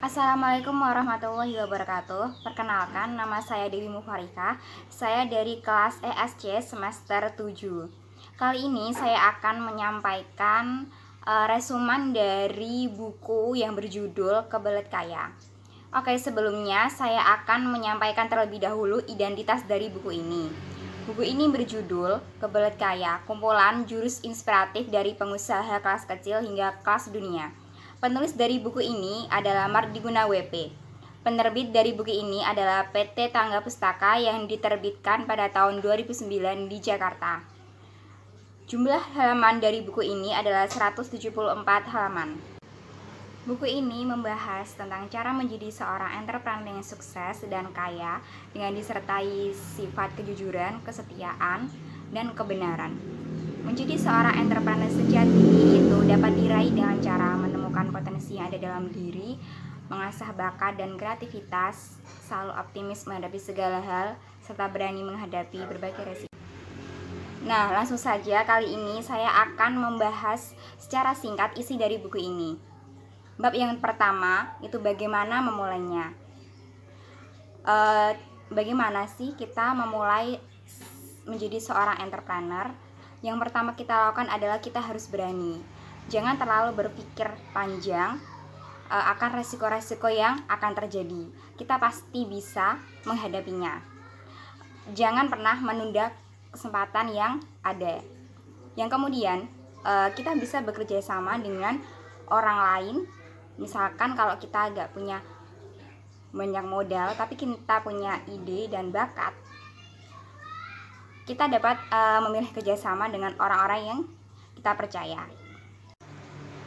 Assalamualaikum warahmatullahi wabarakatuh. Perkenalkan, nama saya Dewi Mufarika. Saya dari kelas ESC semester 7. Kali ini saya akan menyampaikan resumen dari buku yang berjudul Kebelet Kaya. Oke, sebelumnya saya akan menyampaikan terlebih dahulu identitas dari buku ini. Buku ini berjudul Kebelet Kaya, kumpulan jurus inspiratif dari pengusaha kelas kecil hingga kelas dunia. Penulis dari buku ini adalah Mardiguna WP. Penerbit dari buku ini adalah PT Tangga Pustaka yang diterbitkan pada tahun 2009 di Jakarta. Jumlah halaman dari buku ini adalah 174 halaman. Buku ini membahas tentang cara menjadi seorang entrepreneur yang sukses dan kaya dengan disertai sifat kejujuran, kesetiaan, dan kebenaran. Menjadi seorang entrepreneur sejati itu dapat diraih dengan cara menemukan potensi yang ada dalam diri, mengasah bakat dan kreativitas, selalu optimis menghadapi segala hal, serta berani menghadapi berbagai resiko. Nah, langsung saja kali ini saya akan membahas secara singkat isi dari buku ini. Bab yang pertama itu bagaimana memulainya. Bagaimana sih kita memulai menjadi seorang entrepreneur? Yang pertama kita lakukan adalah kita harus berani. Jangan terlalu berpikir panjang akan resiko-resiko yang akan terjadi. Kita pasti bisa menghadapinya. Jangan pernah menunda kesempatan yang ada. Yang kemudian kita bisa bekerja sama dengan orang lain. Misalkan kalau kita agak punya banyak modal tapi kita punya ide dan bakat, kita dapat memilih kerjasama dengan orang-orang yang kita percaya.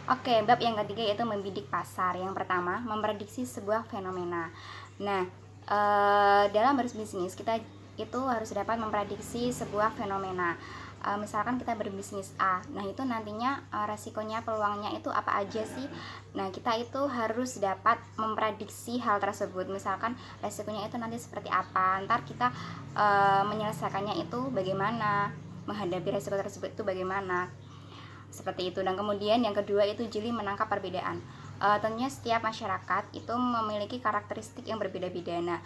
Oke, bab yang ketiga yaitu membidik pasar. Yang pertama, memprediksi sebuah fenomena. Nah, dalam berbisnis kita itu harus dapat memprediksi sebuah fenomena. Misalkan kita berbisnis A, nah itu nantinya resikonya, peluangnya itu apa aja sih? Nah, kita itu harus dapat memprediksi hal tersebut. Misalkan resikonya itu nanti seperti apa, ntar kita menyelesaikannya itu bagaimana, menghadapi resiko tersebut itu bagaimana, seperti itu. Dan kemudian yang kedua itu jeli menangkap perbedaan. Tentunya setiap masyarakat itu memiliki karakteristik yang berbeda-beda. Nah,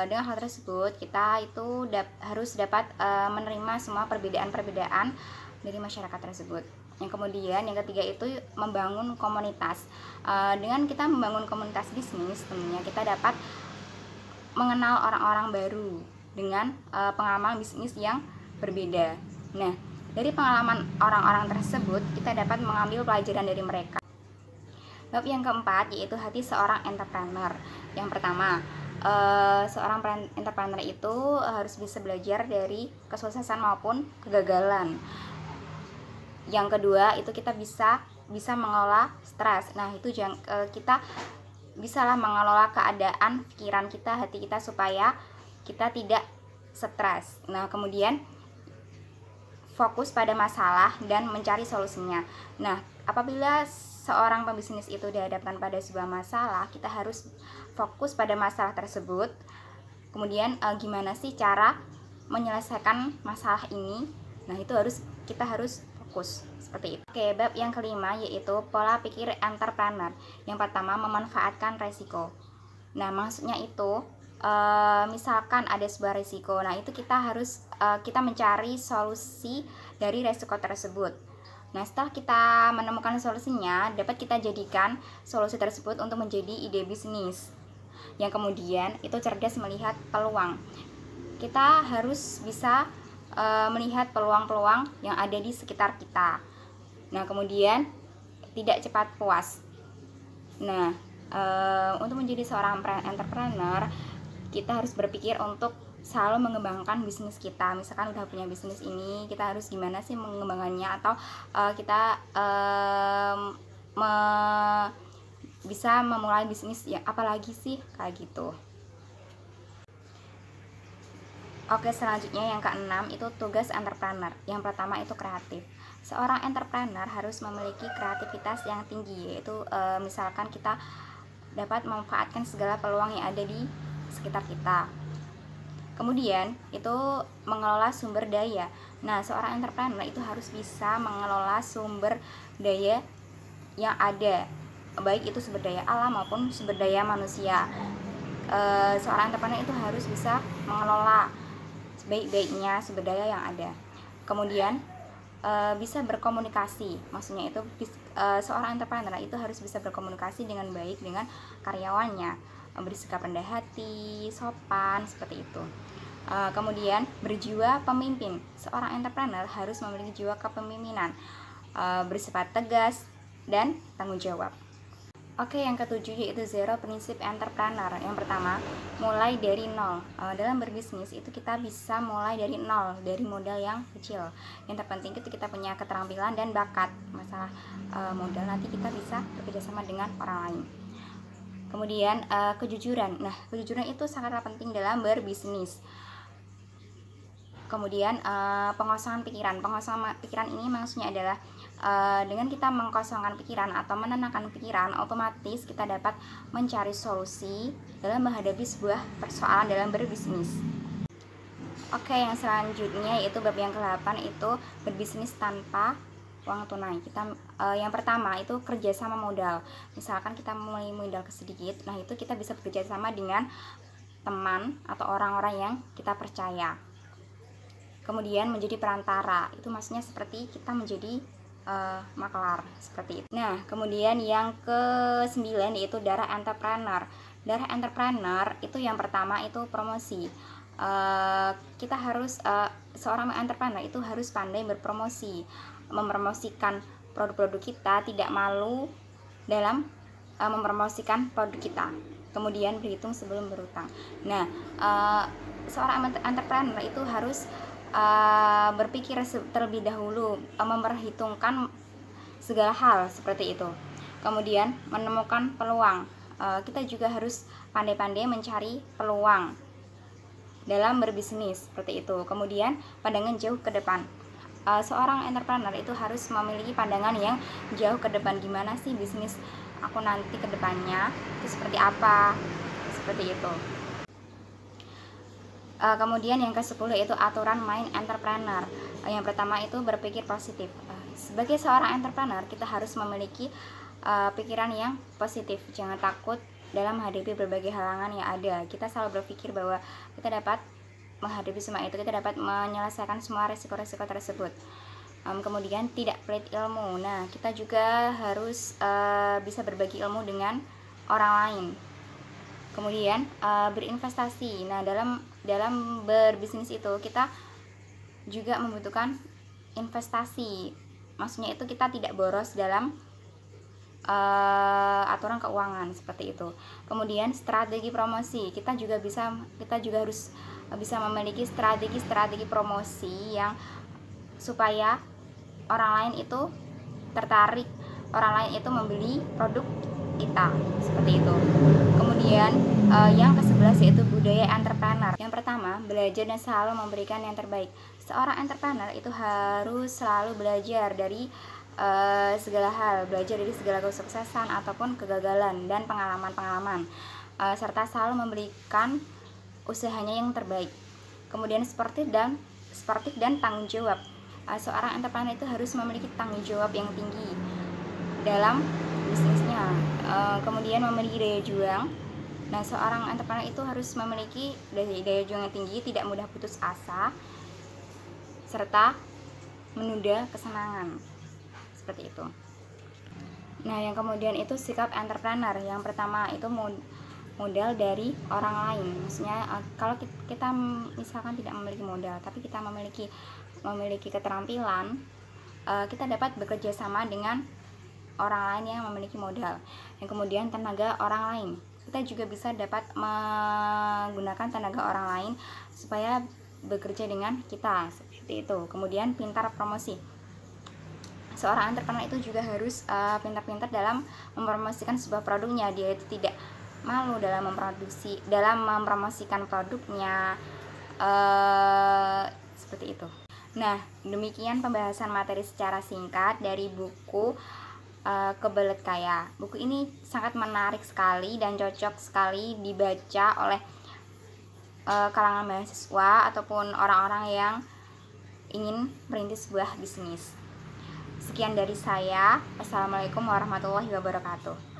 dengan hal tersebut kita itu harus dapat menerima semua perbedaan-perbedaan dari masyarakat tersebut. Yang kemudian yang ketiga itu membangun komunitas. Dengan kita membangun komunitas bisnis, tentunya kita dapat mengenal orang-orang baru dengan pengalaman bisnis yang berbeda. Nah, dari pengalaman orang-orang tersebut kita dapat mengambil pelajaran dari mereka. Bab yang keempat yaitu hati seorang entrepreneur. Yang pertama, seorang entrepreneur itu harus bisa belajar dari kesuksesan maupun kegagalan. Yang kedua itu kita bisa mengelola stres. Nah, itu kita bisalah mengelola keadaan pikiran kita, hati kita supaya kita tidak stres. Nah, kemudian fokus pada masalah dan mencari solusinya. Nah, apabila seorang pembisnis itu dihadapkan pada sebuah masalah, kita harus fokus pada masalah tersebut. Kemudian gimana sih cara menyelesaikan masalah ini? Nah, itu kita harus fokus seperti itu. Oke, bab yang kelima yaitu pola pikir entrepreneur. Yang pertama, memanfaatkan resiko. Nah, maksudnya itu misalkan ada sebuah resiko, nah itu kita harus kita mencari solusi dari resiko tersebut. Nah, setelah kita menemukan solusinya, dapat kita jadikan solusi tersebut untuk menjadi ide bisnis. Yang kemudian itu cerdas melihat peluang. Kita harus bisa melihat peluang-peluang yang ada di sekitar kita. Nah, kemudian tidak cepat puas. Nah, untuk menjadi seorang entrepreneur, kita harus berpikir untuk selalu mengembangkan bisnis kita. Misalkan udah punya bisnis ini, kita harus gimana sih mengembangkannya, atau kita bisa memulai bisnis ya apalagi sih, kayak gitu. Oke, selanjutnya yang keenam itu tugas entrepreneur. Yang pertama itu kreatif. Seorang entrepreneur harus memiliki kreativitas yang tinggi, yaitu misalkan kita dapat memanfaatkan segala peluang yang ada di sekitar kita. Kemudian itu mengelola sumber daya. Nah, seorang entrepreneur itu harus bisa mengelola sumber daya yang ada. baik itu sumber daya alam maupun sumber daya manusia. Seorang entrepreneur itu harus bisa mengelola sebaik-baiknya sumber daya yang ada. Kemudian bisa berkomunikasi, maksudnya itu seorang entrepreneur itu harus bisa berkomunikasi dengan baik dengan karyawannya, bersikap rendah hati, sopan, seperti itu. Kemudian berjiwa pemimpin, seorang entrepreneur harus memiliki jiwa kepemimpinan, bersifat tegas dan tanggung jawab. Oke, yang ketujuh yaitu zero prinsip entrepreneur. Yang pertama, mulai dari nol. Dalam berbisnis itu kita bisa mulai dari nol, dari modal yang kecil. Yang terpenting itu kita punya keterampilan dan bakat. Masalah modal nanti kita bisa bekerjasama dengan orang lain. Kemudian kejujuran. Nah, kejujuran itu sangatlah penting dalam berbisnis. Kemudian pengosongan pikiran. Pengosongan pikiran ini maksudnya adalah dengan kita mengkosongkan pikiran atau menenangkan pikiran, otomatis kita dapat mencari solusi dalam menghadapi sebuah persoalan dalam berbisnis. Oke, yang selanjutnya yaitu bab yang ke-8 itu berbisnis tanpa uang tunai. Yang pertama itu kerjasama modal. Misalkan kita mulai modal sedikit, nah itu kita bisa bekerjasama dengan teman atau orang-orang yang kita percaya. Kemudian menjadi perantara, itu maksudnya seperti kita menjadi makelar, seperti itu. Nah, kemudian yang ke-9 yaitu darah entrepreneur. Darah entrepreneur itu yang pertama itu promosi. Kita harus seorang entrepreneur itu harus pandai berpromosi, mempromosikan produk-produk kita, tidak malu dalam mempromosikan produk kita. Kemudian berhitung sebelum berutang. Nah, seorang entrepreneur itu harus berpikir terlebih dahulu, memperhitungkan segala hal seperti itu. Kemudian menemukan peluang. Kita juga harus pandai-pandai mencari peluang dalam berbisnis seperti itu. Kemudian pandangan jauh ke depan. Seorang entrepreneur itu harus memiliki pandangan yang jauh ke depan. Gimana sih bisnis aku nanti ke depannya itu seperti apa, seperti itu. Kemudian yang ke-10 yaitu aturan main entrepreneur. Yang pertama itu berpikir positif. Sebagai seorang entrepreneur kita harus memiliki pikiran yang positif. Jangan takut dalam menghadapi berbagai halangan yang ada. Kita selalu berpikir bahwa kita dapat menghadapi semua itu, kita dapat menyelesaikan semua resiko-resiko tersebut. Kemudian tidak pelit ilmu. Nah, kita juga harus bisa berbagi ilmu dengan orang lain. Kemudian berinvestasi. Nah, dalam berbisnis itu kita juga membutuhkan investasi. Maksudnya itu kita tidak boros dalam aturan keuangan seperti itu. Kemudian strategi promosi. Kita juga harus bisa memiliki strategi promosi yang supaya orang lain itu tertarik, orang lain itu membeli produk kita, seperti itu. Kemudian yang ke-11 yaitu budaya entrepreneur. Yang pertama, belajar dan selalu memberikan yang terbaik. Seorang entrepreneur itu harus selalu belajar dari segala hal, belajar dari segala kesuksesan ataupun kegagalan dan pengalaman-pengalaman, serta selalu memberikan usahanya yang terbaik. Kemudian sportif dan tanggung jawab. Seorang entrepreneur itu harus memiliki tanggung jawab yang tinggi dalam bisnisnya. Kemudian memiliki daya juang. Nah, seorang entrepreneur itu harus memiliki daya juang yang tinggi, tidak mudah putus asa, serta menunda kesenangan, seperti itu. Nah, yang kemudian itu sikap entrepreneur. Yang pertama itu modal dari orang lain. Maksudnya kalau kita misalkan tidak memiliki modal, tapi kita memiliki keterampilan, kita dapat bekerja sama dengan orang lain yang memiliki modal. Yang kemudian tenaga orang lain, kita juga bisa dapat menggunakan tenaga orang lain supaya bekerja dengan kita, seperti itu. Kemudian pintar promosi. Seorang entrepreneur itu juga harus pintar-pintar dalam mempromosikan sebuah produknya. Dia itu tidak malu dalam mempromosikan produknya, seperti itu. Nah, demikian pembahasan materi secara singkat dari buku Kebelet Kaya. Buku ini sangat menarik sekali dan cocok sekali dibaca oleh kalangan mahasiswa ataupun orang-orang yang ingin merintis sebuah bisnis. Sekian dari saya. Wassalamualaikum warahmatullahi wabarakatuh.